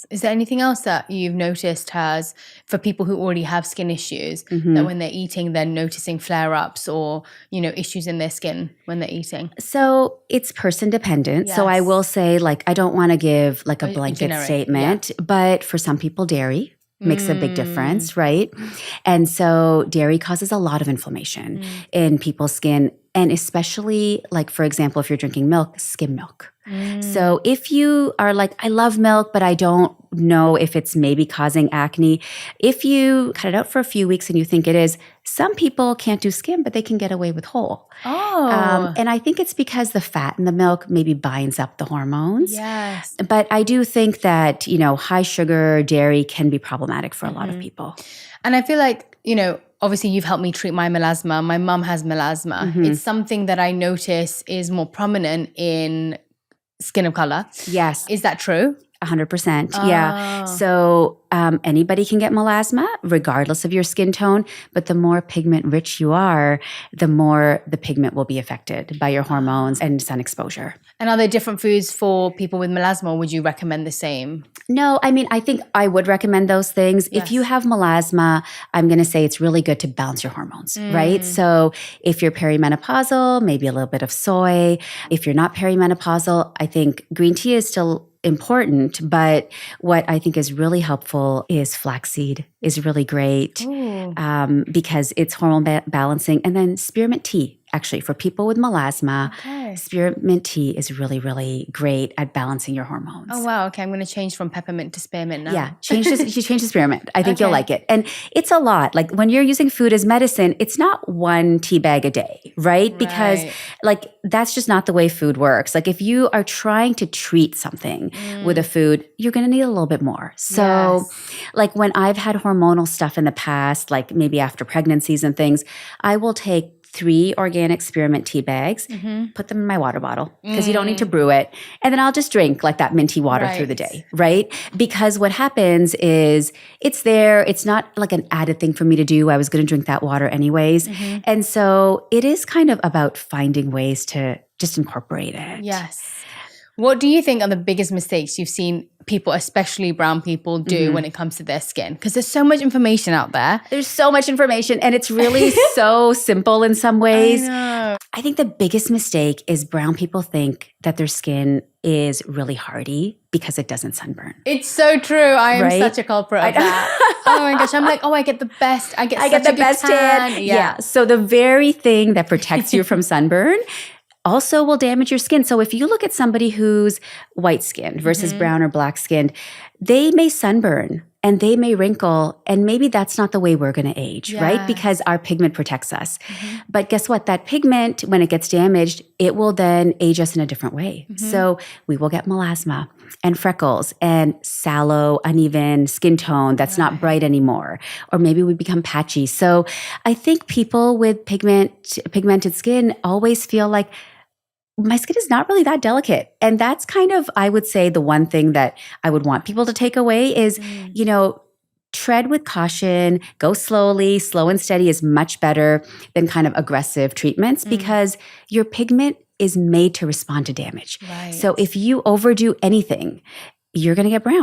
Is there anything else that you've noticed has, for people who already have skin issues, that when they're eating, they're noticing flare-ups or, issues in their skin when they're eating? So it's person dependent. Yes. So I will say, I don't want to give a blanket statement, but for some people, dairy makes a big difference, right? And so dairy causes a lot of inflammation in people's skin. And especially, for example, if you're drinking milk, skim milk. So if you are I love milk, but I don't know if it's maybe causing acne, if you cut it out for a few weeks and you think it is, some people can't do skim, but they can get away with whole. Oh. And I think it's because the fat in the milk maybe binds up the hormones. Yes. But I do think that, high sugar dairy can be problematic for a lot of people. And I feel obviously you've helped me treat my melasma. My mum has melasma. It's something that I notice is more prominent in skin of color. Yes. Is that true? 100%. Yeah. So anybody can get melasma regardless of your skin tone, but the more pigment-rich you are, the more the pigment will be affected by your hormones and sun exposure. And are there different foods for people with melasma, or would you recommend the same? No, I think I would recommend those things. Yes. If you have melasma, I'm going to say it's really good to balance your hormones, right? So if you're perimenopausal, maybe a little bit of soy. If you're not perimenopausal, I think green tea is still important, but what I think is really helpful is flaxseed is really great because it's hormone balancing. And then spearmint tea, actually, for people with melasma, spearmint tea is really, really great at balancing your hormones. Oh, wow. Okay, I'm going to change from peppermint to spearmint now. Yeah, change to spearmint. I think you'll like it. And it's a lot. When you're using food as medicine, it's not one tea bag a day, right? Because that's just not the way food works. If you are trying to treat something with a food, you're going to need a little bit more. So when I've had hormonal stuff in the past, maybe after pregnancies and things, I will take 3 organic spearmint tea bags, put them in my water bottle because you don't need to brew it. And then I'll just drink that minty water through the day, right? Because what happens is it's there. It's not an added thing for me to do. I was going to drink that water anyways. And so it is kind of about finding ways to just incorporate it. Yes. What do you think are the biggest mistakes you've seen people, especially brown people, do when it comes to their skin? Because there's so much information out there. There's so much information, and it's really so simple in some ways. I think the biggest mistake is brown people think that their skin is really hardy because it doesn't sunburn. It's so true. I am such a culprit of that. Oh my gosh. I'm I get the best. I get the best tan. Yeah. So the very thing that protects you from sunburn also will damage your skin. So if you look at somebody who's white skinned versus brown or black skinned, they may sunburn and they may wrinkle, and maybe that's not the way we're going to age, right? Because our pigment protects us. But guess what? That pigment, when it gets damaged, it will then age us in a different way. So we will get melasma and freckles and sallow, uneven skin tone that's not bright anymore. Or maybe we become patchy. So I think people with pigmented skin always feel like, my skin is not really that delicate. And that's kind of, I would say, the one thing that I would want people to take away is, tread with caution, go slowly. Slow and steady is much better than kind of aggressive treatments because your pigment is made to respond to damage. So if you overdo anything, you're going to get brown.